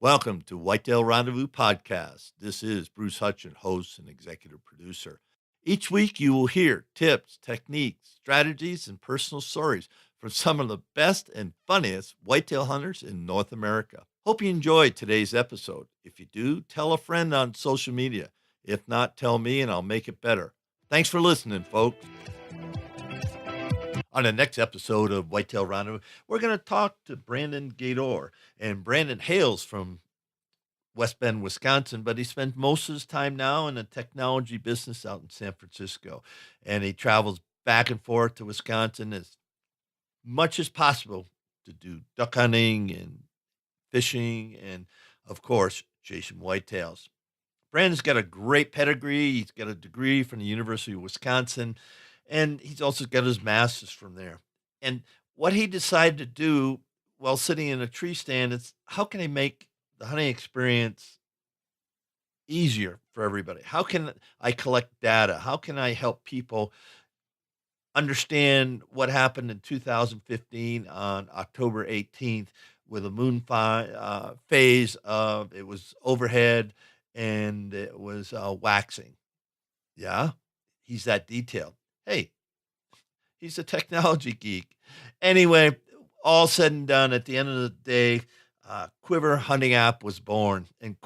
Welcome to Whitetail Rendezvous Podcast. This is Bruce Hutchin, host and executive producer. Each week, you will hear tips, techniques, strategies, and personal stories from some of the best and funniest whitetail hunters in North America. Hope you enjoyed today's episode. If you do, tell a friend on social media. If not, tell me and I'll make it better. Thanks for listening, folks. On the next episode of Whitetail Rendezvous, we're going to talk to Brandon Gador. And Brandon hails from West Bend, Wisconsin, but he spends most of his time now in the technology business out in San Francisco. And he travels back and forth to Wisconsin as much as possible to do duck hunting and fishing and, of course, chasing whitetails. Brandon's got a great pedigree. He's got a degree from the University of Wisconsin, and he's also got his master's from there. And what he decided to do while sitting in a tree stand is how can he make the hunting experience easier for everybody? How can I collect data? How can I help people understand what happened in 2015 on October 18th with a phase of it was overhead and it was waxing. Yeah, he's that detailed. Hey, he's a technology geek. Anyway, all said and done, at the end of the day, Quiver Hunting App was born. And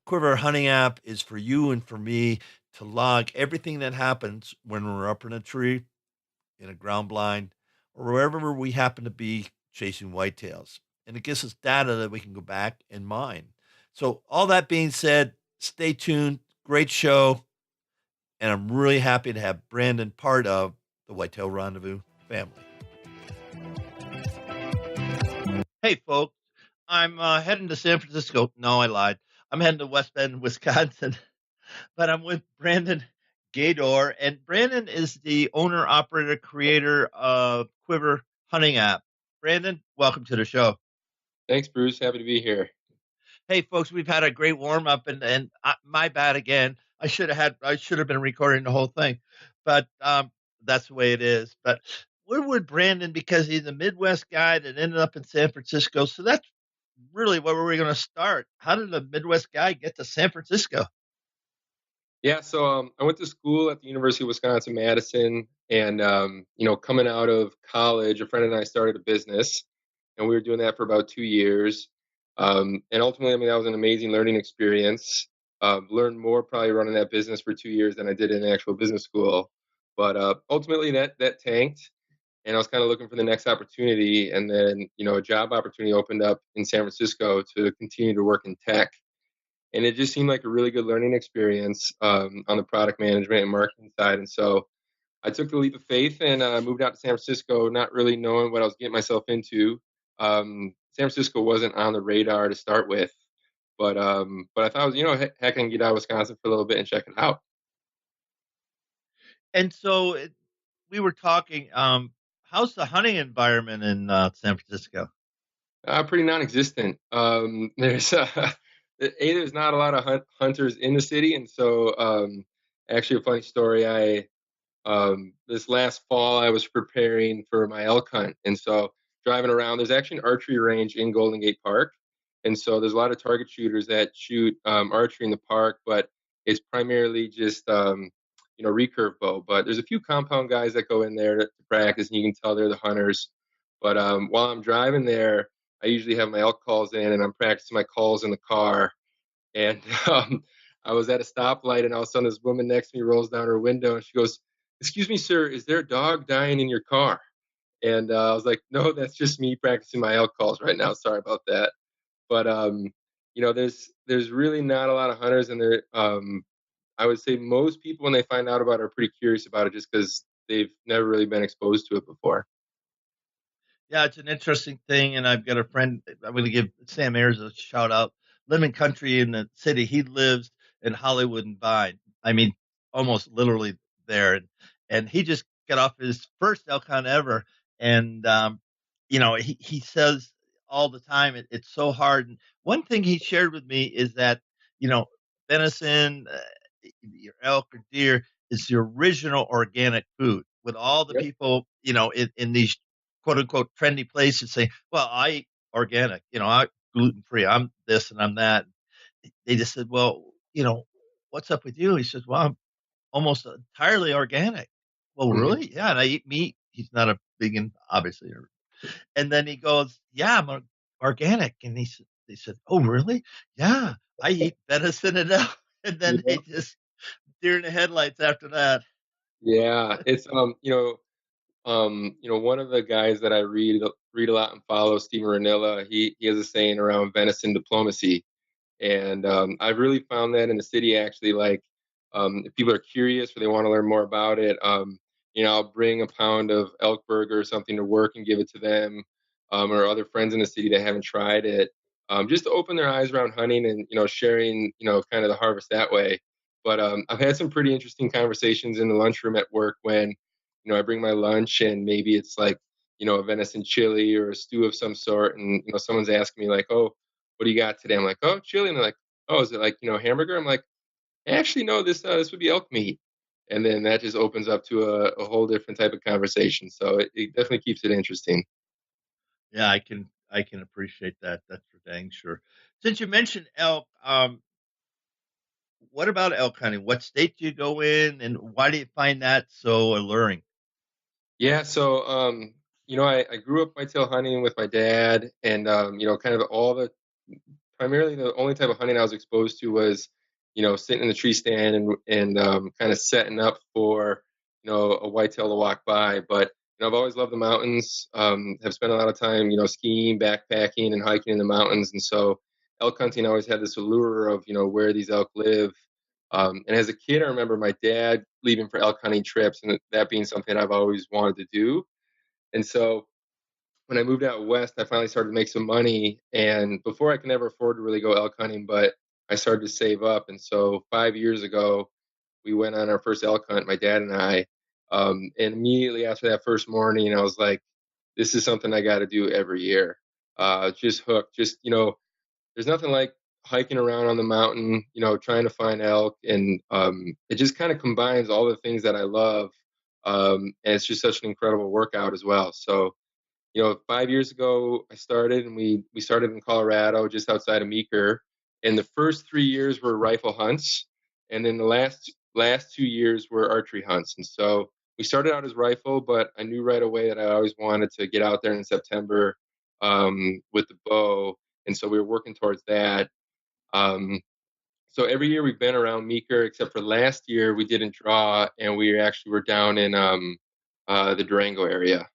Quiver Hunting App is for you and for me to log everything that happens when we're up in a tree, in a ground blind, or wherever we happen to be chasing whitetails. And it gives us data that we can go back and mine. So, all that being said, stay tuned. Great show. And I'm really happy to have Brandon part of the Whitetail Rendezvous family. Hey, folks, I'm heading to San Francisco. No, I lied. I'm heading to West Bend, Wisconsin, but I'm with Brandon Gador. And Brandon is the owner, operator, creator of Quiver Hunting App. Brandon, welcome to the show. Thanks, Bruce. Happy to be here. Hey, folks, we've had a great warm up, and my bad again. I should have been recording the whole thing, but that's the way it is. But we're with Brandon because he's a Midwest guy that ended up in San Francisco. So that's really where we're going to start. How did a Midwest guy get to San Francisco? Yeah, so I went to school at the University of Wisconsin-Madison, and coming out of college, a friend and I started a business, and we were doing that for about 2 years. And ultimately, I mean, that was an amazing learning experience. Learned more probably running that business for 2 years than I did in actual business school. But ultimately, that tanked, and I was kind of looking for the next opportunity. And then, a job opportunity opened up in San Francisco to continue to work in tech. And it just seemed like a really good learning experience on the product management and marketing side. And so I took the leap of faith and moved out to San Francisco, not really knowing what I was getting myself into. San Francisco wasn't on the radar to start with, but I thought, heck, I can get out of Wisconsin for a little bit and check it out. And so we were talking. How's the hunting environment in San Francisco? Pretty non-existent. There's not a lot of hunters in the city, and so actually a funny story. This last fall I was preparing for my elk hunt, and so driving around, there's actually an archery range in Golden Gate Park, and so there's a lot of target shooters that shoot archery in the park, but it's primarily just recurve bow. But there's a few compound guys that go in there to practice, and you can tell they're the hunters. But while I'm driving there, I usually have my elk calls in, and I'm practicing my calls in the car. And I was at a stoplight, and all of a sudden this woman next to me rolls down her window, and she goes, "Excuse me, sir, is there a dog dying in your car?" And I was like, "No, that's just me practicing my elk calls right now. Sorry about that." But there's really not a lot of hunters, and I would say most people when they find out about it are pretty curious about it, just because they've never really been exposed to it before. Yeah, it's an interesting thing, and I've got a friend. I'm going to give Sam Ayers a shout out. Living country in the city, he lives in Hollywood and Vine. I mean, almost literally there, and he just got off his first elk hunt ever, and he says all the time it's so hard. And one thing he shared with me is that you know venison, your elk or deer is the original organic food. With all the Yep. people in these quote unquote trendy places say, well, I eat organic. gluten free. I'm this and I'm that. They just said, well, what's up with you? He says, well, I'm almost entirely organic. Well, Mhm. really? Yeah. And I eat meat. He's not a vegan, obviously. And then he goes, yeah, organic. And they said, oh, really? Yeah. I eat venison and elk. And then they Yeah. just deer in the headlights after that. Yeah, it's, one of the guys that I read a lot and follow, Steven Ranilla, he has a saying around venison diplomacy. And I've really found that in the city, actually, like, if people are curious or they want to learn more about it, I'll bring a pound of elk burger or something to work and give it to them, or other friends in the city that haven't tried it, just to open their eyes around hunting and, sharing, kind of the harvest that way. But I've had some pretty interesting conversations in the lunchroom at work when, I bring my lunch and maybe it's like, a venison chili or a stew of some sort, and someone's asking me like, "Oh, what do you got today?" I'm like, "Oh, chili." And they're like, "Oh, is it like, hamburger?" I'm like, "Actually, no, this would be elk meat." And then that just opens up to a whole different type of conversation. So it definitely keeps it interesting. Yeah, I can appreciate that. That's for dang sure. Since you mentioned elk, what about elk hunting? What state do you go in, and why do you find that so alluring? Yeah, so I grew up whitetail hunting with my dad, and kind of all the primarily the only type of hunting I was exposed to was, sitting in the tree stand and kind of setting up for, a whitetail to walk by. But I've always loved the mountains. Have spent a lot of time, skiing, backpacking, and hiking in the mountains. And so elk hunting always had this allure of, where these elk live. And as a kid, I remember my dad leaving for elk hunting trips, and that being something I've always wanted to do. And so when I moved out west, I finally started to make some money. And before I could never afford to really go elk hunting, but I started to save up. And so 5 years ago, we went on our first elk hunt, my dad and I. And immediately after that first morning, I was like, this is something I got to do every year. Just hooked. Just, there's nothing like hiking around on the mountain, trying to find elk. And it just kind of combines all the things that I love. And it's just such an incredible workout as well. So, 5 years ago I started, and we started in Colorado, just outside of Meeker. And the first 3 years were rifle hunts, and then the last 2 years were archery hunts. And so we started out as rifle, but I knew right away that I always wanted to get out there in September, with the bow, and so we were working towards that. Um, so every year we've been around Meeker, except for last year we didn't draw, and we actually were down in the Durango area.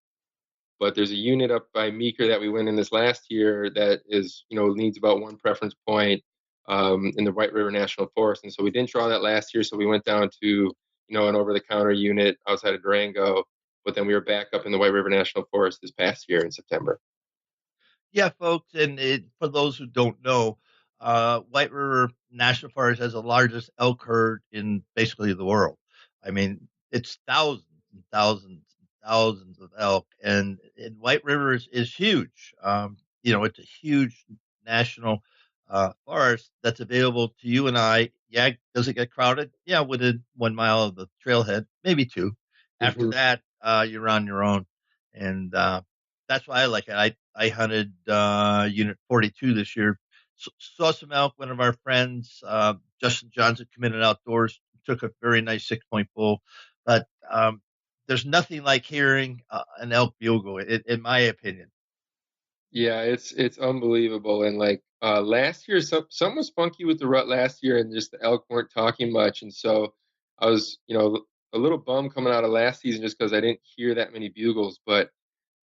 But there's a unit up by Meeker that we went in this last year that is, needs about one preference point, in the White River National Forest. And so we didn't draw that last year. So we went down to, an over the counter unit outside of Durango. But then we were back up in the White River National Forest this past year in September. Yeah, folks, and for those who don't know, White River National Forest has the largest elk herd in basically the world. I mean, it's thousands and thousands and thousands of elk, and White River is huge. It's a huge national forest that's available to you and I. Yeah, does it get crowded? Yeah, within 1 mile of the trailhead, maybe two. After Hmm. that, you're on your own, and that's why I like it. I hunted Unit 42 this year. Saw some elk. One of our friends, Justin Johnson, committed outdoors, took a very nice 6 point bull. But there's nothing like hearing an elk bugle, in my opinion. Yeah, it's unbelievable. And like last year, something was funky with the rut last year, and just the elk weren't talking much. And so I was, a little bummed coming out of last season just because I didn't hear that many bugles. But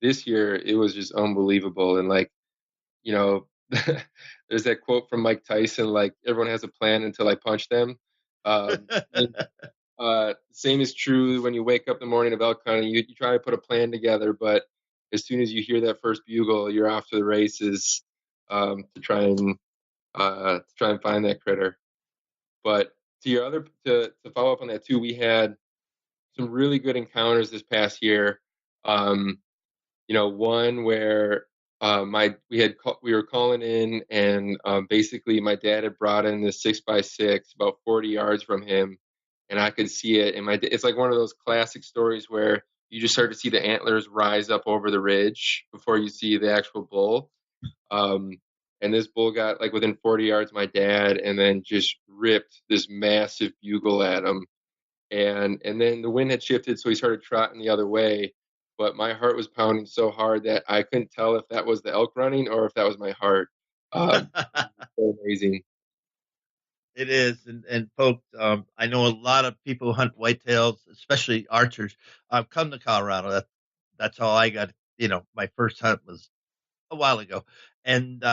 this year it was just unbelievable. And like, you know, there's that quote from Mike Tyson, like, everyone has a plan until I punch them. And same is true when you wake up in the morning of elk hunting. You try to put a plan together, but as soon as you hear that first bugle, you're off to the races, to try and find that critter. But to follow up on that too, we had some really good encounters this past year. Um, one where we were calling in, and basically my dad had brought in this 6x6 about 40 yards from him, and I could see it. And it's like one of those classic stories where you just start to see the antlers rise up over the ridge before you see the actual bull. Um, and this bull got like within 40 yards of my dad, and then just ripped this massive bugle at him. And then the wind had shifted, so he started trotting the other way. But my heart was pounding so hard that I couldn't tell if that was the elk running or if that was my heart. So amazing. It is, and folks, I know a lot of people who hunt whitetails, especially archers. Come to Colorado. That's how I got. My first hunt was a while ago, and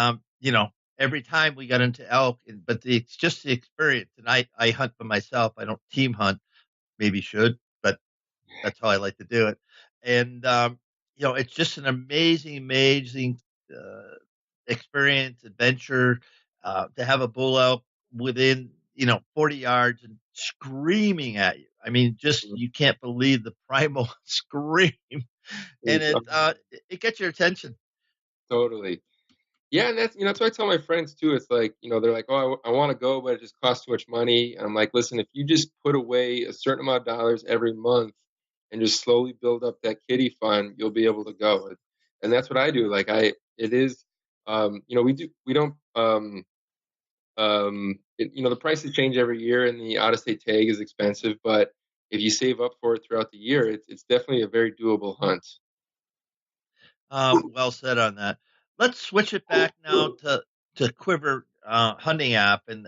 every time we got into elk, but it's just the experience. And I hunt by myself. I don't team hunt. Maybe should, but that's how I like to do it. And it's just an amazing uh, experience, adventure, to have a bull elk within 40 yards and screaming at you. I mean, just Mm, you can't believe the primal scream, and it gets your attention. totally. Yeah, and that's what I tell my friends too. It's like, they're like, "Oh, I want to go, but it just costs too much money." And I'm like, "Listen, if you just put away a certain amount of dollars every month and just slowly build up that kitty fund, you'll be able to go." And that's what I do. Like it is, we don't, the prices change every year, and the out of state tag is expensive. But if you save up for it throughout the year, it's definitely a very doable hunt. Well said on that. Let's switch it back now to Quiver hunting app, and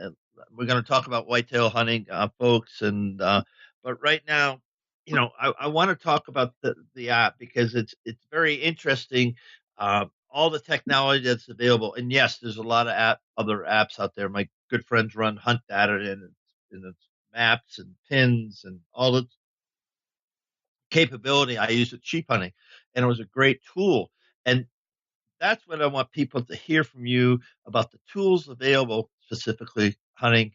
we're going to talk about whitetail hunting, folks. And but right now, I want to talk about the app because it's very interesting. All the technology that's available, and yes, there's a lot of other apps out there. My good friends run Hunt Data, and it's maps and pins and all the capability I use at sheep hunting, and it was a great tool. And that's what I want people to hear from you about the tools available, specifically hunting,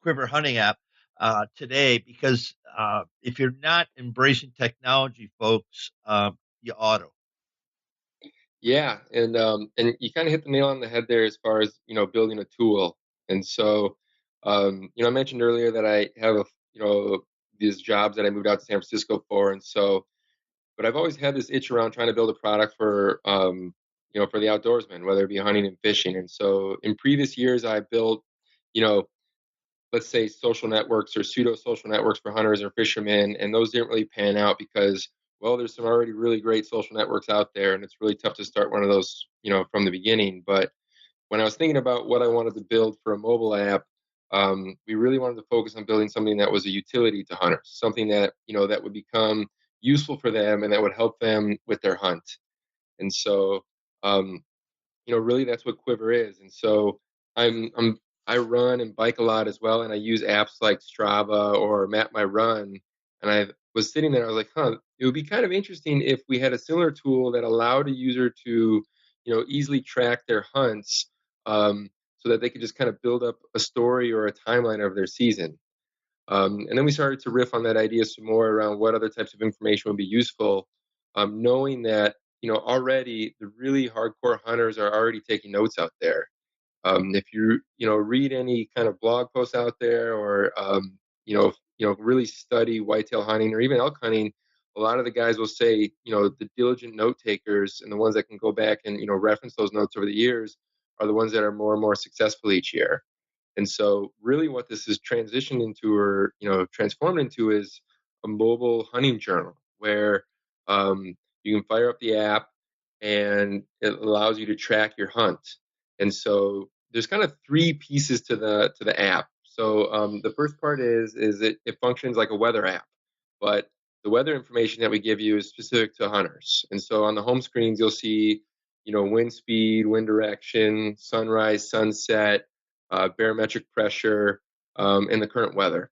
Quiver hunting app today. Because if you're not embracing technology, folks, you ought to. Yeah, and you kind of hit the nail on the head there as far as building a tool. And so, I mentioned earlier that I have these jobs that I moved out to San Francisco for, and so, but I've always had this itch around trying to build a product for for the outdoorsman, whether it be hunting and fishing. And so, in previous years, I built you know let's say social networks or pseudo social networks for hunters or fishermen, and those didn't really pan out because, well, there's some already really great social networks out there, and it's really tough to start one of those from the beginning. But when I was thinking about what I wanted to build for a mobile app, we really wanted to focus on building something that was a utility to hunters, something that that would become useful for them and that would help them with their hunt. And so, um, really that's what Quiver is. And so I run and bike a lot as well, and I use apps like Strava or Map My Run. And I was sitting there, I was like, huh, it would be kind of interesting if we had a similar tool that allowed a user to, easily track their hunts, so that they could just kind of build up a story or a timeline of their season. And then we started to riff on that idea some more around what other types of information would be useful, knowing that already the really hardcore hunters are already taking notes out there. If you read any kind of blog posts out there, or really study whitetail hunting or even elk hunting, a lot of the guys will say the diligent note takers and the ones that can go back and reference those notes over the years are the ones that are more and more successful each year. And so, really, what this is transitioned into, or transformed into, is a mobile hunting journal where you can fire up the app and it allows you to track your hunt. And so, there's kind of three pieces to the app. So, the first part is it functions like a weather app, but the weather information that we give you is specific to hunters. And so, on the home screens, you'll see wind speed, wind direction, sunrise, sunset, barometric pressure, and the current weather.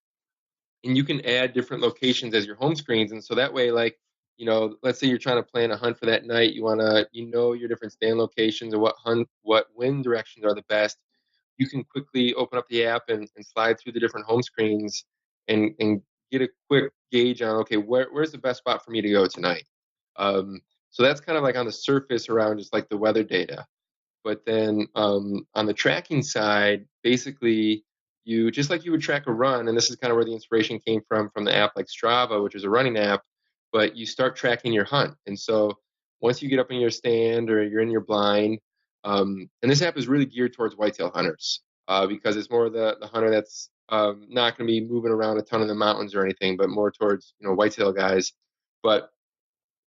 And you can add different locations as your home screens. And so that way, like, let's say you're trying to plan a hunt for that night, you want to, your different stand locations and what wind directions are the best. You can quickly open up the app and slide through the different home screens and get a quick gauge on, okay, where's the best spot for me to go tonight? Um, so that's kind of like on the surface around just like the weather data. But then on the tracking side, basically, you just like you would track a run, and this is kind of where the inspiration came from the app like Strava, which is a running app. But you start tracking your hunt, and so once you get up in your stand or you're in your blind, And this app is really geared towards whitetail hunters because it's more the hunter that's not going to be moving around a ton in the mountains or anything, but more towards whitetail guys. But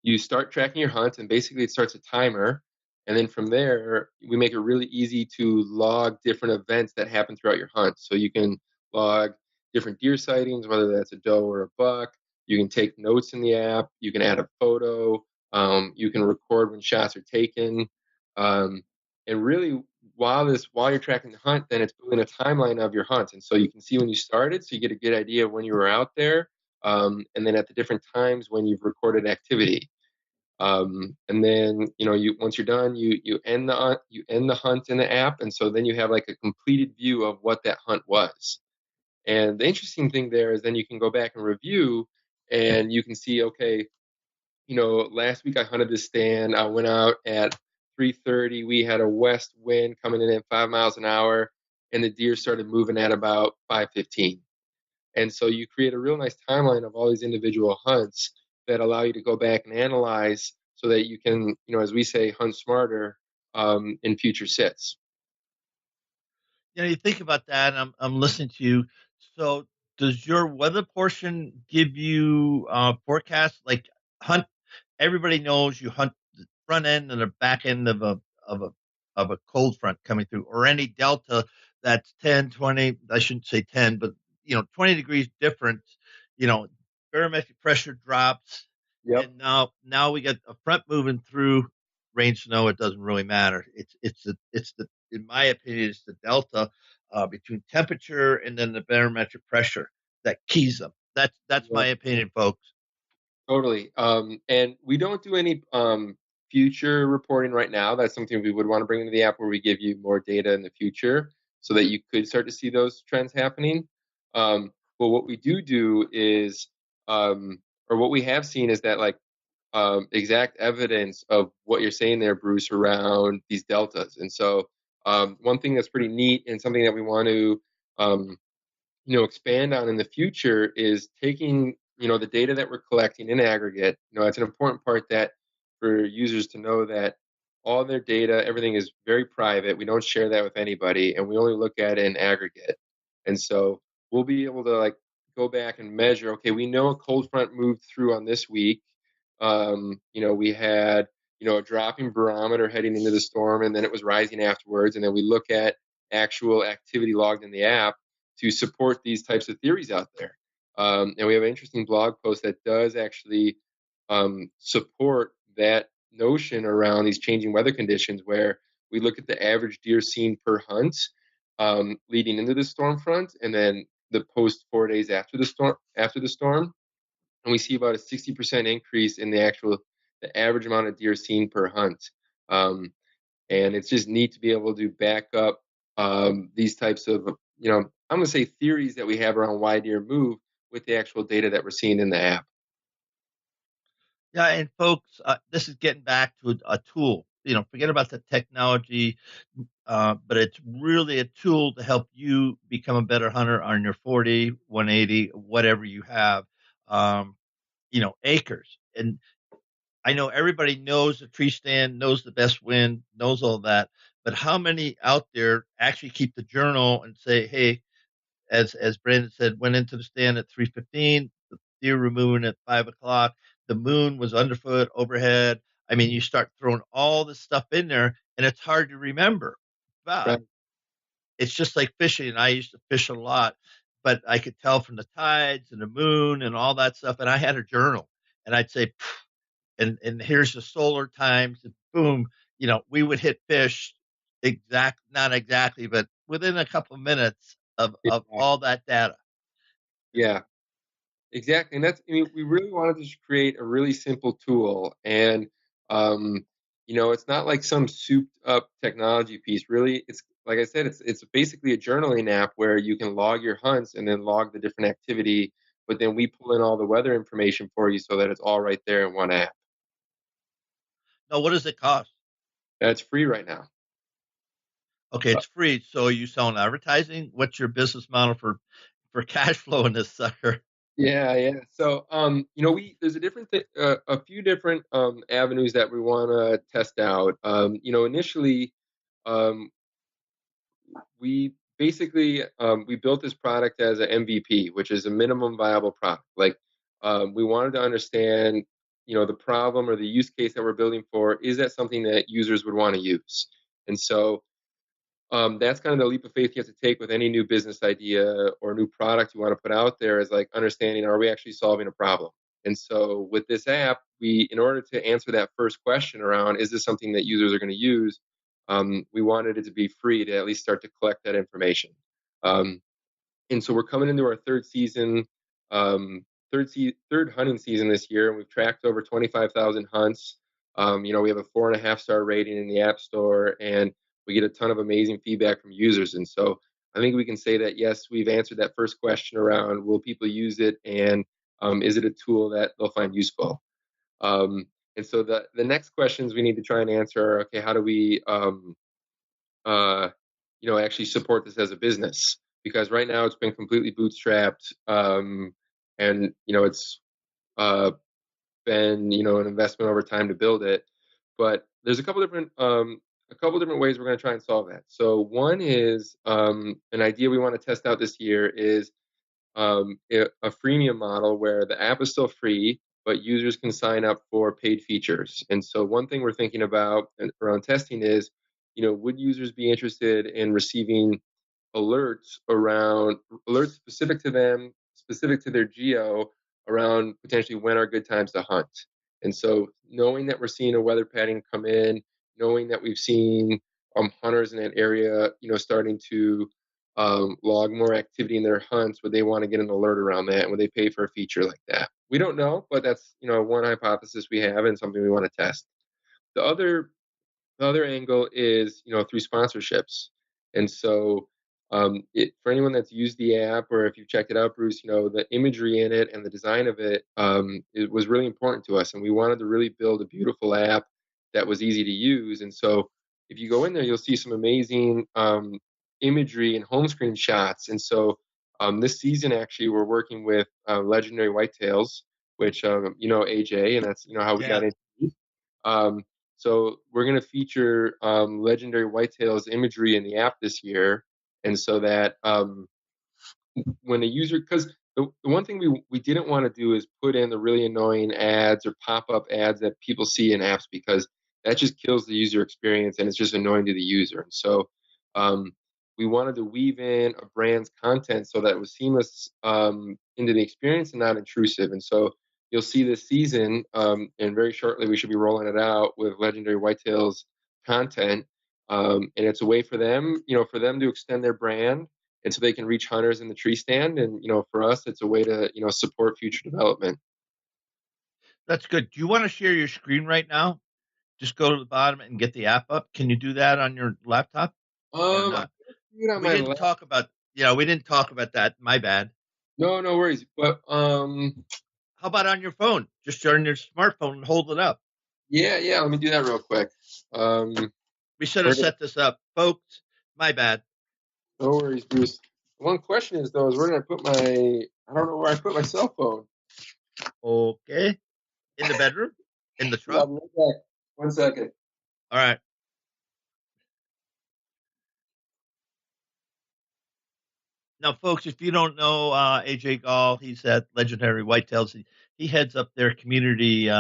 you start tracking your hunt, and basically it starts a timer. And then from there, we make it really easy to log different events that happen throughout your hunt. So you can log different deer sightings, whether that's a doe or a buck. You can take notes in the app. You can add a photo. You can record when shots are taken. Um, and really, while you're tracking the hunt, then it's building a timeline of your hunt. And so you can see when you started, so you get a good idea of when you were out there, and then at the different times when you've recorded activity. And then you once you're done, you end the hunt in the app, and so then you have like a completed view of what that hunt was. And the interesting thing there is then you can go back and review, and you can see, okay, last week I hunted this stand. I went out at 3:30. We had a west wind coming in at 5 miles an hour, and the deer started moving at about 5:15. And so you create a real nice timeline of all these individual hunts that allow you to go back and analyze so that you can, as we say, hunt smarter in future sits. You think about that, and I'm listening to you. So, does your weather portion give you forecasts like hunt? Everybody knows you hunt the front end and the back end of a of a cold front coming through, or any delta that's 10, 20. I shouldn't say 10, but 20 degrees difference. You know, barometric pressure drops, Yep. and now we got a front moving through. Rain, snow, it doesn't really matter. It's the in my opinion, it's the delta between temperature and then the barometric pressure that keys them. That's my Yep. opinion, folks. Totally. And we don't do any future reporting right now. That's something we would want to bring into the app where we give you more data in the future so that you could start to see those trends happening. But what we do is, or what we have seen is that like exact evidence of what you're saying there, Bruce, around these deltas. And so one thing that's pretty neat and something that we want to um, expand on in the future is taking the data that we're collecting in aggregate. It's an important part that for users to know that all their data, everything is very private. We don't share that with anybody, and we only look at it in aggregate. And so we'll be able to like go back and measure. Okay, we know a cold front moved through on this week. We had a dropping barometer heading into the storm, and then it was rising afterwards. And then we look at actual activity logged in the app to support these types of theories out there. And we have an interesting blog post that does actually support that notion around these changing weather conditions, where we look at the average deer seen per hunt leading into the storm front, and then the post 4 days after the storm, and we see about a 60% increase in the average amount of deer seen per hunt. Um, and it's just neat to be able to back up these types of I'm going to say theories that we have around why deer move with the actual data that we're seeing in the app. Yeah, and folks, this is getting back to a tool. Forget about the technology, but it's really a tool to help you become a better hunter on your 40, 180, whatever you have. Um, acres. And I know everybody knows the tree stand, knows the best wind, knows all that. But how many out there actually keep the journal and say, hey, as Brandon said, went into the stand at 3:15, the deer were moving at 5 o'clock, the moon was underfoot, overhead. I mean, you start throwing all this stuff in there, and it's hard to remember. But Right. it's just like fishing. And I used to fish a lot, but I could tell from the tides and the moon and all that stuff. And I had a journal, and I'd say, and here's the solar times, and boom, we would hit fish not exactly, but within a couple of minutes of Yeah. all that data. Yeah. Exactly, and we really wanted to just create a really simple tool, and um, it's not like some souped up technology piece. Really, it's like I said, it's basically a journaling app where you can log your hunts and then log the different activity, but then we pull in all the weather information for you so that it's all right there in one app. Now, what does it cost? That's free right now. Okay, it's free. So are you selling advertising? What's your business model for cash flow in this sucker? Yeah, yeah. So, there's a few different avenues that we want to test out. Initially, Um, we basically we built this product as an MVP, which is a minimum viable product. Like we wanted to understand, the problem or the use case that we're building for. Is that something that users would want to use? And so that's kind of the leap of faith you have to take with any new business idea or new product you want to put out there, is like understanding, are we actually solving a problem? And so with this app, in order to answer that first question around, is this something that users are going to use? We wanted it to be free to at least start to collect that information. Um, and so we're coming into our third season, third hunting season this year, and we've tracked over 25,000 hunts. We have a 4.5 star rating in the App Store, and we get a ton of amazing feedback from users. And so I think we can say that yes, we've answered that first question around, will people use it, and is it a tool that they'll find useful? And so the next questions we need to try and answer are, okay, how do we uh, actually support this as a business? Because right now it's been completely bootstrapped, and it's uh, been an investment over time to build it. But there's a couple different ways we're going to try and solve that. So one is an idea we want to test out this year is a freemium model where the app is still free, but users can sign up for paid features. And so one thing we're thinking about around testing is, would users be interested in receiving alerts specific to them, specific to their geo, around potentially when are good times to hunt. And so knowing that we're seeing a weather pattern come in, knowing that we've seen hunters in that area, starting to log more activity in their hunts, would they want to get an alert around that? And would they pay for a feature like that? We don't know, but that's one hypothesis we have and something we want to test. The other the other angle is through sponsorships. And so for anyone that's used the app, or if you've checked it out, Bruce, the imagery in it and the design of it was really important to us, and we wanted to really build a beautiful app that was easy to use. And so if you go in there, you'll see some amazing imagery and home screen shots. And so this season, actually, we're working with Legendary Whitetails, which AJ, and that's how we got Yeah. into it. um, so we're going to feature legendary whitetails imagery in the app this year, and so that when a user, because the one thing we didn't want to do is put in the really annoying ads or pop-up ads that people see in apps, because that just kills the user experience and it's just annoying to the user. And so um, we wanted to weave in a brand's content so that it was seamless into the experience and not intrusive. And so you'll see this season, and very shortly we should be rolling it out with Legendary Whitetails content. And it's a way for them, to extend their brand, and so they can reach hunters in the tree stand. And for us, it's a way to support future development. That's good. Do you want to share your screen right now? Just go to the bottom and get the app up. Can you do that on your laptop or I not? can't do it on We my didn't lap. talk about, we didn't talk about that. My bad. No, no worries. But How about on your phone? Just turn your smartphone and hold it up. yeah, yeah. Let me do that real quick. Um, We should have where did, set this up, folks. My bad. no worries, Bruce. One question is though, is where did I put my? I don't know where I put my cell phone. Okay. In the bedroom? In the Yeah, truck? I'll be right back. 1 second. All right. Now, folks, if you don't know AJ Gall, he's at Legendary Whitetails. He heads up their community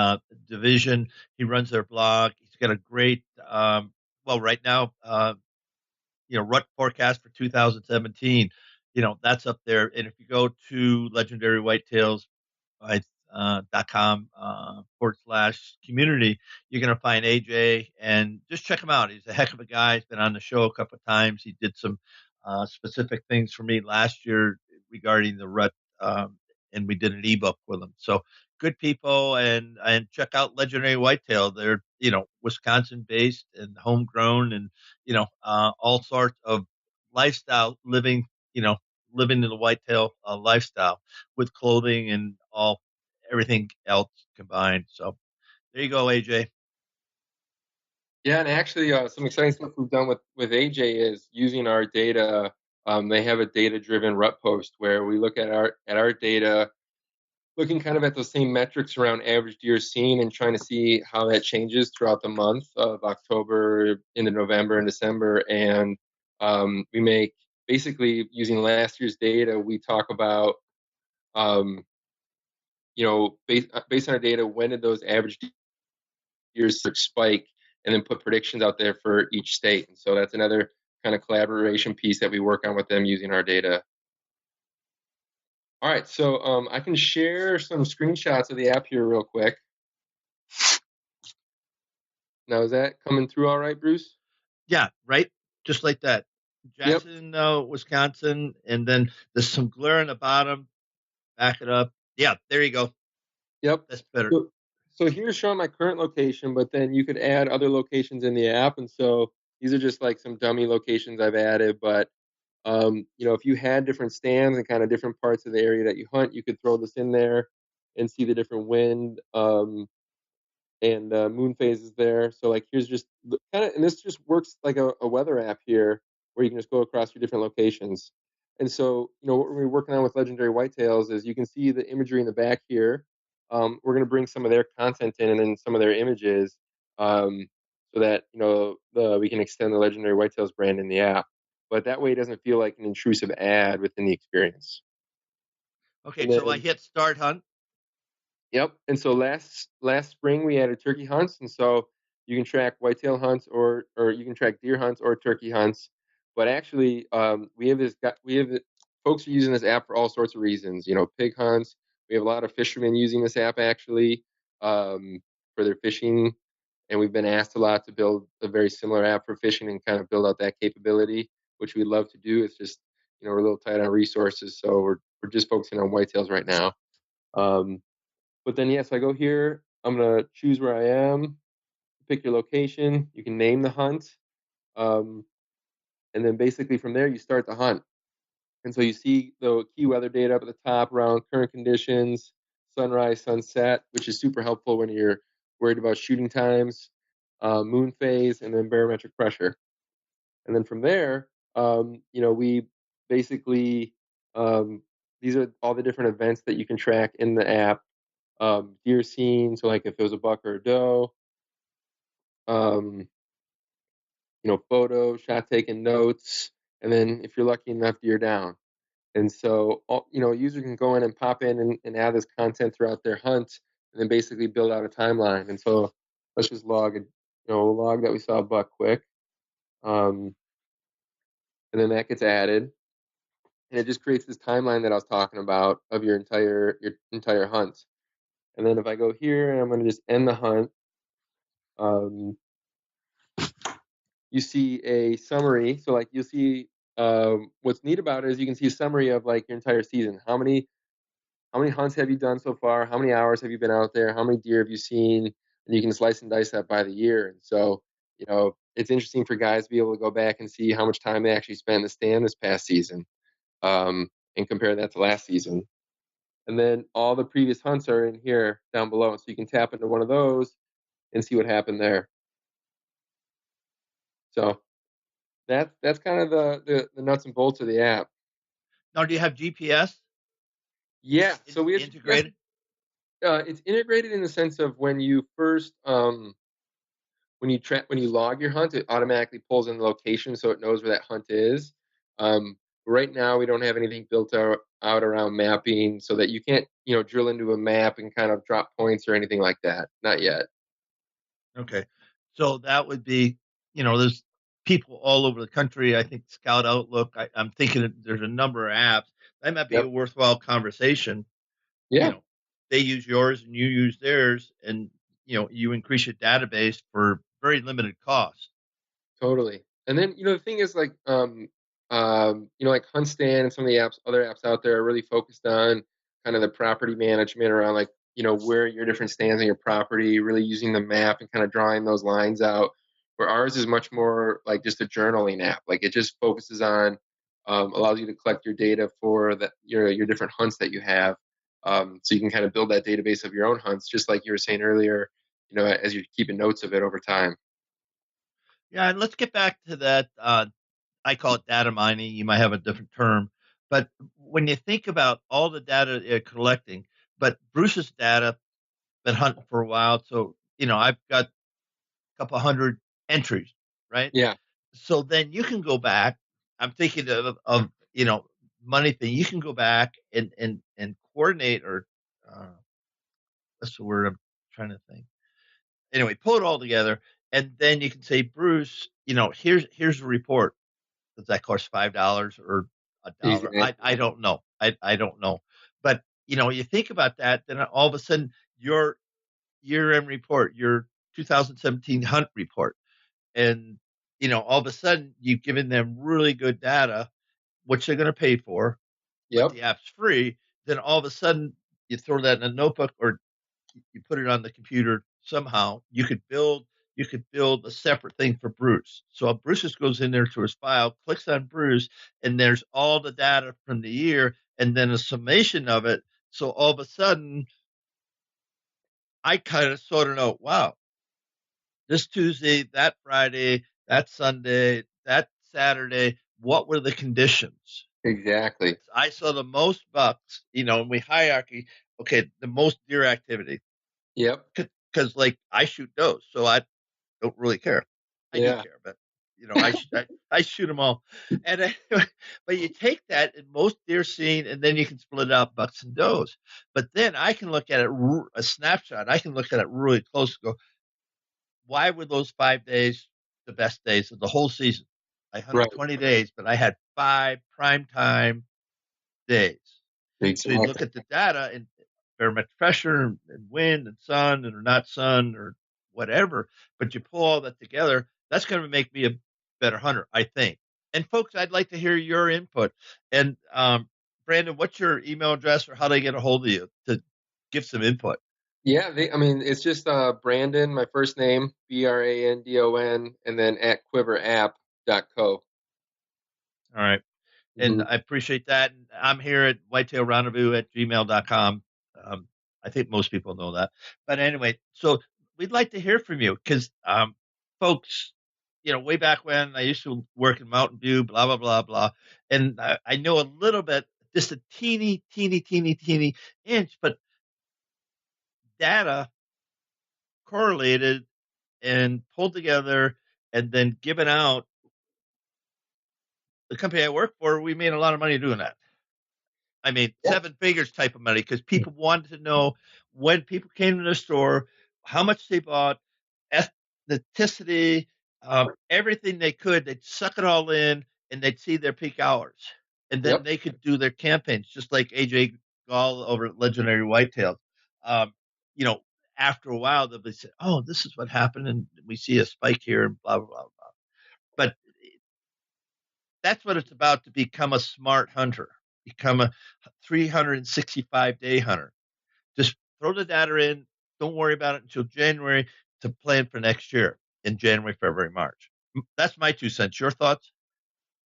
division. He runs their blog. He's got a great, right now, rut forecast for 2017. That's up there. And if you go to Legendary Whitetails .com /community, you're going to find AJ, and just check him out. He's a heck of a guy. He's been on the show a couple of times. He did some specific things for me last year regarding the rut, and we did an ebook with him. So good people, and check out Legendary Whitetail. They're Wisconsin based and homegrown, and all sorts of lifestyle living. Living in the whitetail lifestyle with clothing and everything else combined. So there you go, AJ. Yeah, and actually, some exciting stuff we've done with AJ is using our data. They have a data-driven rut post where we look at our data looking kind of at those same metrics around average deer seen and trying to see how that changes throughout the month of October into November and December. And we make basically using last year's data, we talk about, um, based on our data, when did those average deers spike, and then put predictions out there for each state. And so that's another kind of collaboration piece that we work on with them using our data. All right, so I can share some screenshots of the app here real quick. Now, is that coming through all right, Bruce? Yeah, right. Just like that. Yep, Jackson, Wisconsin, and then there's some glare in the bottom. Back it up. Yeah, there you go. yep. That's better. So here's showing my current location, but then you could add other locations in the app. And so these are just like some dummy locations I've added. But if you had different stands and kind of different parts of the area that you hunt, you could throw this in there and see the different wind. And moon phases there. So like here's just kind of, and this just works like a weather app here where you can just go across your different locations. And so what we're working on with Legendary Whitetails is you can see the imagery in the back here. We're going to bring some of their content in and then some of their images, so that we can extend the Legendary Whitetails brand in the app. But that way, it doesn't feel like an intrusive ad within the experience. Okay, And so I then hit start hunt. Yep. And so last spring we added turkey hunts, and so you can track whitetail hunts or you can track deer hunts or turkey hunts. But actually, folks are using this app for all sorts of reasons. Pig hunts. We have a lot of fishermen using this app actually, for their fishing, and we've been asked a lot to build a very similar app for fishing and kind of build out that capability, which we'd love to do. It's just we're a little tight on resources, so we're just focusing on whitetails right now. Um, but then, yes, I go here. I'm going to choose where I am, pick your location. You can name the hunt. Um, and then basically from there, you start the hunt. And so you see the key weather data up at the top around current conditions, sunrise, sunset, which is super helpful when you're worried about shooting times, moon phase, and then barometric pressure. And then from there, we basically, these are all the different events that you can track in the app. Deer seen, so like if it was a buck or a doe, um, photos, shot taken, notes, and then if you're lucky enough, deer down. And so, a user can go in and pop in and add this content throughout their hunt, and then basically build out a timeline. And so, let's just log that we saw a buck quick, um, and then that gets added, and it just creates this timeline that I was talking about of your entire hunt. And then if I go here and I'm going to just end the hunt, um, you see a summary. So like you'll see, what's neat about it is you can see a summary of like your entire season. How many hunts have you done so far? How many hours have you been out there? How many deer have you seen? And you can slice and dice that by the year. And so, it's interesting for guys to be able to go back and see how much time they actually spent in the stand this past season, and compare that to last season. And then all the previous hunts are in here down below. So you can tap into one of those and see what happened there. So that's kind of the nuts and bolts of the app. Now, do you have GPS Yeah, so we have GPS. integrated? It's integrated in the sense of when you first when you log your hunt, it automatically pulls in the location so it knows where that hunt is. Right now, we don't have anything built out around mapping, so that you can't drill into a map and kind of drop points or anything like that. Not yet. Okay. So that would be, there's people all over the country. I think Scout Outlook. I'm thinking that there's a number of apps. That might be a Yep. worthwhile conversation. You Yeah. know, they use yours and you use theirs, and you increase your database for very limited cost. Totally. And then, the thing is like, like HuntStand and some of the other apps out there are really focused on kind of the property management around like, where your different stands on your property, really using the map and kind of drawing those lines out. Where ours is much more like just a journaling app. Like it just focuses on, allows you to collect your data for your different hunts that you have. So you can kind of build that database of your own hunts, just like you were saying earlier, as you're keeping notes of it over time. Yeah, and let's get back to that. I call it data mining. You might have a different term, but when you think about all the data you're collecting, but Bruce's data been hunting for a while, so I've got a couple hundred entries, right? Yeah. So then you can go back. I'm thinking of money thing. You can go back and coordinate or uh, what's the word I'm trying to think. Anyway, pull it all together, and then you can say, Bruce, here's a report. Does that cost $5 or $1? I Exactly. don't know. I don't know. But you think about that, then all of a sudden your year-end report, your 2017 hunt report, and all of a sudden you've given them really good data, which they're going to pay for, but Yep. the app's free. Then all of a sudden you throw that in a notebook or you put it on the computer somehow. You could build a separate thing for Bruce. So Bruce just goes in there to his file, clicks on Bruce, and there's all the data from the year and then a summation of it. So all of a sudden, I kind of sort of know, wow, this Tuesday, that Friday, that Sunday, that Saturday, what were the conditions? Exactly. I saw the most bucks, and we hierarchy. Okay, the most deer activity Yep. because like I shoot does, so I don't really care. I do Yeah. care, but I shoot them all. And but you take that and most deer seen, and then you can split out bucks and does. But then I can look at it a snapshot. I can look at it really close and go, why were those 5 days the best days of the whole season? I hunted Right. 20 days, but I had 5 prime time days. So you look Exactly. at the data and barometric pressure and wind and sun and or not sun or whatever, but you pull all that together, that's going to make me a better hunter, I think. And folks, I'd like to hear your input. And Brandon, what's your email address or how do I get a hold of you to give some input? Yeah, I mean, it's just Brandon, my first name, Brandon, and then at quiverapp.co. All right. And Hmm. I appreciate that. I'm here at whitetailrendezvous@gmail.com. Um, I think most people know that. But anyway, so we'd like to hear from you because folks, way back when I used to work in Mountain View, blah, blah, blah, blah. And I know a little bit, just a teeny, teeny, teeny, teeny inch, but data correlated and pulled together and then given out. The company I work for, we made a lot of money doing that. I mean, Yeah. seven figures type of money because people wanted to know when people came to the store, how much they bought, ethnicity, everything they could. They'd suck it all in and they'd see their peak hours. And then Yep. they could do their campaigns, just like AJ Gall over at Legendary Whitetails. Um, you know, after a while, they'll be saying, oh, this is what happened. And we see a spike here and blah, blah, blah, blah. But that's what it's about to become a smart hunter, become a 365-day hunter. Just throw the data in. Don't worry about it until January to plan for next year in January, February, March. That's my 2 cents. Your thoughts?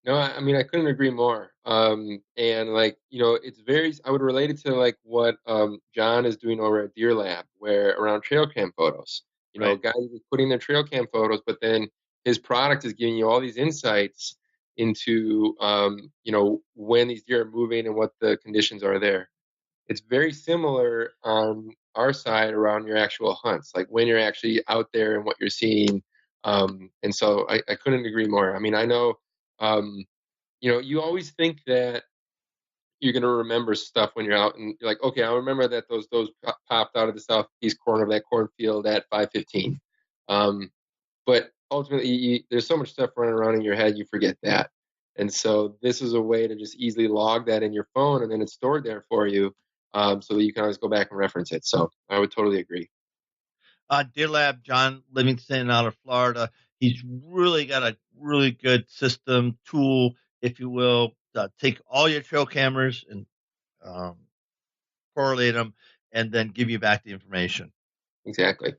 No, I mean, I couldn't agree more. And like, it's I would relate it to like what John is doing over at Deer Lab, where around trail cam photos, Right. guys are putting their trail cam photos, but then his product is giving you all these insights into, when these deer are moving and what the conditions are there. It's very similar on our side around your actual hunts, like when you're actually out there and what you're seeing. And so I couldn't agree more. I mean, I know, um, you always think that you're going to remember stuff when you're out and you're like, okay, I remember that those popped out of the southeast corner of that cornfield at 5:15. But ultimately, there's so much stuff running around in your head, you forget that. And so this is a way to just easily log that in your phone, and then it's stored there for you, so that you can always go back and reference it. So I would totally agree. Deer Lab, John Livingston out of Florida. He's really got a really good system, tool, if you will. Take all your trail cameras and um, correlate them and then give you back the information. Exactly.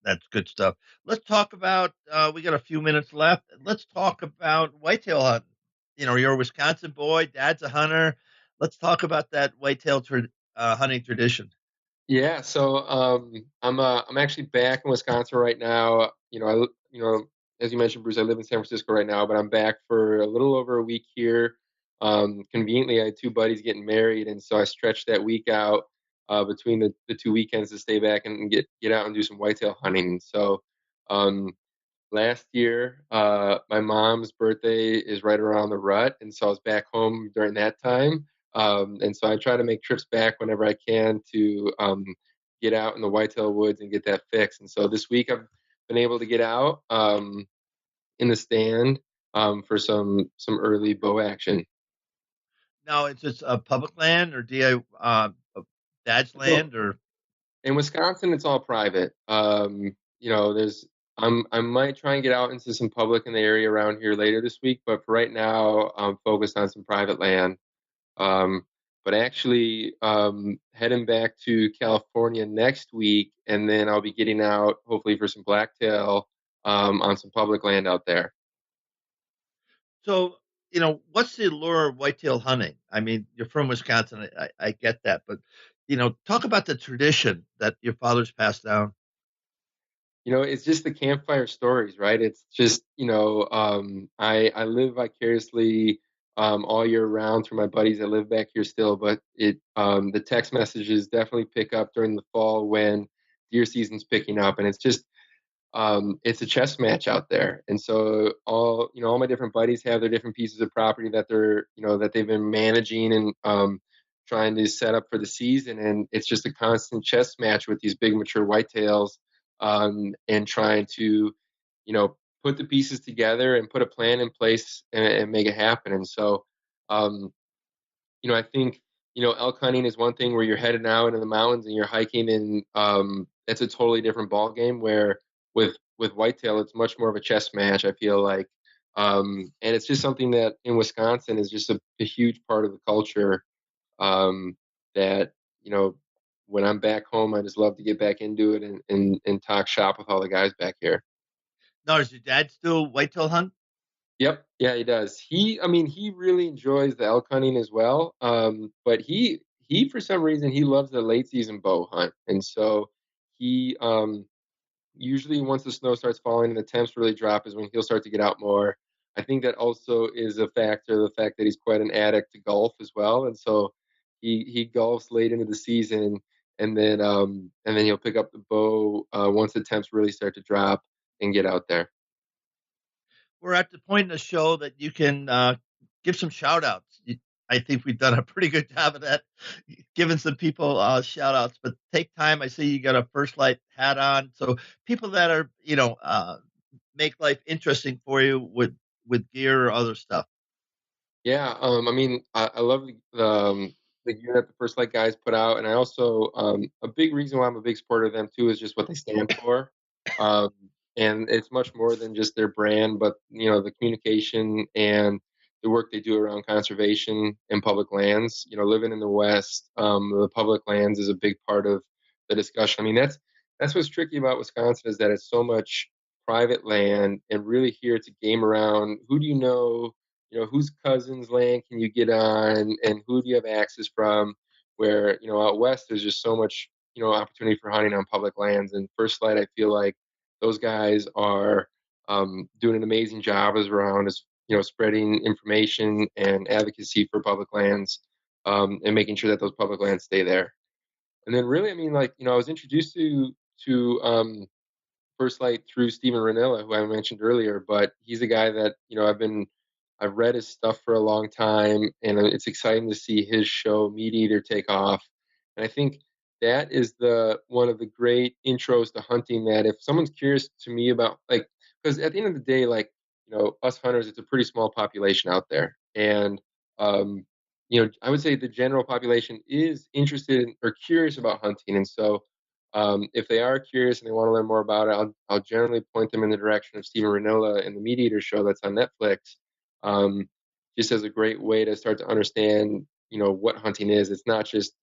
That's good stuff. Let's talk about. We got a few minutes left. Let's talk about whitetail hunting. You're a Wisconsin boy. Dad's a hunter. Let's talk about that hunting tradition. Yeah, so I'm actually back in Wisconsin right now. As you mentioned, Bruce, I live in San Francisco right now, but I'm back for a little over a week here. Conveniently, I had two buddies getting married, and so I stretched that week out. between the 2 weekends to stay back and get out and do some whitetail hunting. So um, last year, my mom's birthday is right around the rut, and so I was back home during that time. And so I try to make trips back whenever I can to get out in the whitetail woods and get that fixed. And so this week I've been able to get out in the stand for some early bow action. Now, is this public land or dad's So land or in Wisconsin, it's all private. There's I might try and get out into some public in the area around here later this week, but for right now, I'm focused on some private land. Um, but actually, heading back to California next week, and then I'll be getting out hopefully for some blacktail on some public land out there. so? What's the allure of whitetail hunting? I mean, you're from Wisconsin. I get that, but talk about the tradition that your father's passed down. It's just the campfire stories, right? It's just, I live vicariously all year round through my buddies that live back here still, but the text messages definitely pick up during the fall when deer season's picking up, and it's a chess match out there. And so all my different buddies have their different pieces of property that that they've been managing and trying to set up for the season. And it's just a constant chess match with these big mature whitetails, and trying to, put the pieces together and put a plan in place and make it happen. And so, um, I think, elk hunting is one thing where you're heading out into the mountains and you're hiking, and it's a totally different ball game. Where with whitetail, it's much more of a chess match. I feel like, and it's just something that in Wisconsin is just a huge part of the culture. That when I'm back home, I just love to get back into it and talk shop with all the guys back here. Now, does your dad still whitetail hunt? Yep. Yeah, he does. I mean, he really enjoys the elk hunting as well. But he for some reason he loves the late season bow hunt, and so he usually once the snow starts falling and the temps really drop is when he'll start to get out more. I think that also is a factor, the fact that he's quite an addict to golf as well, and so he golfs late into the season, and then he'll pick up the bow once the temps really start to drop and get out there. We're at the point in the show that you can give some shout outs. I think we've done a pretty good job of that, giving some people shout outs, but take time. I see you got a First Light hat on. So people that are, make life interesting for you with gear or other stuff. Yeah, I mean, I love the gear that the First Light guys put out, and I also a big reason why I'm a big supporter of them too is just what they stand for, um, and it's much more than just their brand, but the communication and the work they do around conservation and public lands. Living in the West, the public lands is a big part of the discussion. I mean, that's what's tricky about Wisconsin is that it's so much private land, and really here to game around who do you know, whose cousin's land can you get on and who do you have access from, where out west there's just so much opportunity for hunting on public lands. And First Light, I feel like those guys are doing an amazing job as around as spreading information and advocacy for public lands, and making sure that those public lands stay there. And then really, I mean, like, I was introduced to First Light through Steven Ranella, who I mentioned earlier, but he's a guy that I've read his stuff for a long time, and it's exciting to see his show Meat Eater take off. And I think that is the one of the great intros to hunting. That if someone's curious to me about, like, because at the end of the day, like, us hunters, it's a pretty small population out there, and I would say the general population is interested in, or curious about hunting, and so if they are curious and they want to learn more about it, I'll generally point them in the direction of Steven Renola and the Meat Eater show that's on Netflix, um, just as a great way to start to understand, what hunting is. It's not just,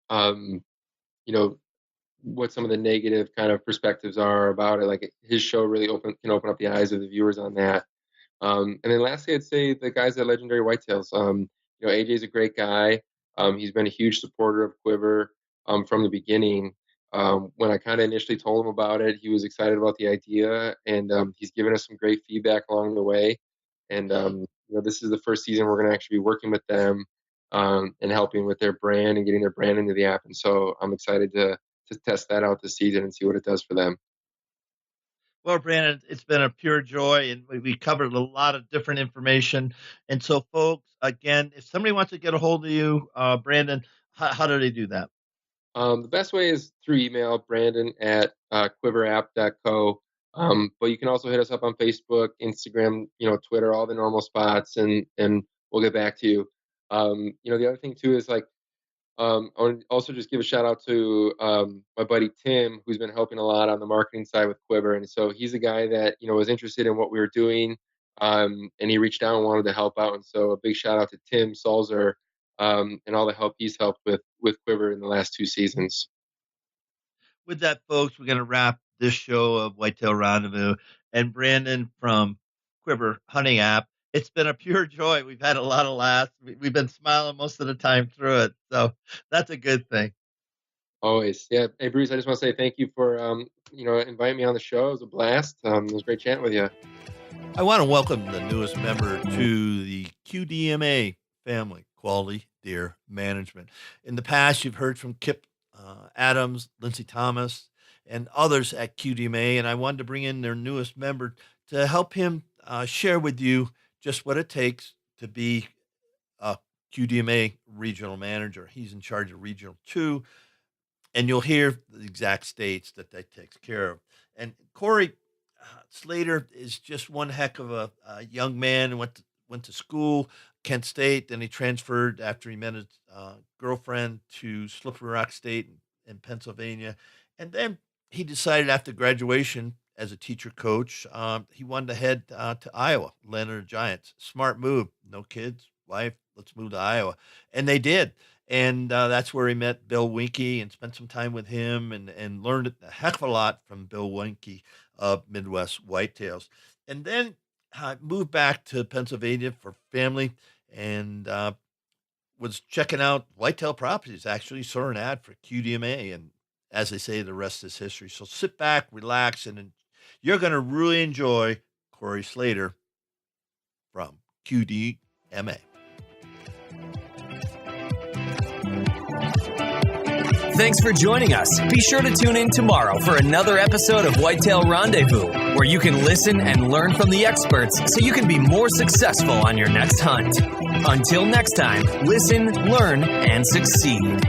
um, you know, what some of the negative kind of perspectives are about it. Like his show really can open up the eyes of the viewers on that. And then lastly, I'd say the guys at Legendary Whitetails. AJ's a great guy. He's been a huge supporter of Quiver from the beginning. When I kind of initially told him about it, he was excited about the idea, and he's given us some great feedback along the way. And this is the first season we're going to actually be working with them. and helping with their brand and getting their brand into the app. And so I'm excited to test that out this season and see what it does for them. Well, Brandon, it's been a pure joy, and we covered a lot of different information. And so, folks, again, if somebody wants to get a hold of you, Brandon, how do they do that? The best way is through email, Brandon at quiverapp.co. But you can also hit us up on Facebook, Instagram, Twitter, all the normal spots, and we'll get back to you. The other thing too is like, I want to also just give a shout out to my buddy Tim, who's been helping a lot on the marketing side with Quiver. And so he's a guy that, was interested in what we were doing, and he reached out and wanted to help out. And so a big shout out to Tim Salzer, and all the help he's helped with Quiver in the last 2 seasons. With that, folks, we're going to wrap this show of Whitetail Rendezvous. And Brandon from Quiver Hunting App, it's been a pure joy. We've had a lot of laughs. We've been smiling most of the time through it. So that's a good thing. Always. Yeah. Hey, Bruce, I just want to say thank you for, inviting me on the show. It was a blast. It was great chatting with you. I want to welcome the newest member to the QDMA family, Quality Deer Management. In the past, you've heard from Kip Adams, Lindsey Thomas, and others at QDMA, and I wanted to bring in their newest member to help him share with you just what it takes to be a QDMA regional manager. He's in charge of Regional 2, and you'll hear the exact states that takes care of. And Corey Slater is just one heck of a young man who went to school, Kent State, then he transferred after he met his girlfriend to Slippery Rock State in Pennsylvania. And then he decided after graduation as a teacher coach, he wanted to head to Iowa, Leonard Giants. Smart move. No kids, wife, let's move to Iowa. And they did. And that's where he met Bill Winke and spent some time with him and learned a heck of a lot from Bill Winke of Midwest Whitetails. And then moved back to Pennsylvania for family and was checking out whitetail properties, actually saw an ad for QDMA. And as they say, the rest is history. So sit back, relax, and you're going to really enjoy Corey Slater from QDMA. Thanks for joining us. Be sure to tune in tomorrow for another episode of Whitetail Rendezvous, where you can listen and learn from the experts so you can be more successful on your next hunt. Until next time, listen, learn, and succeed.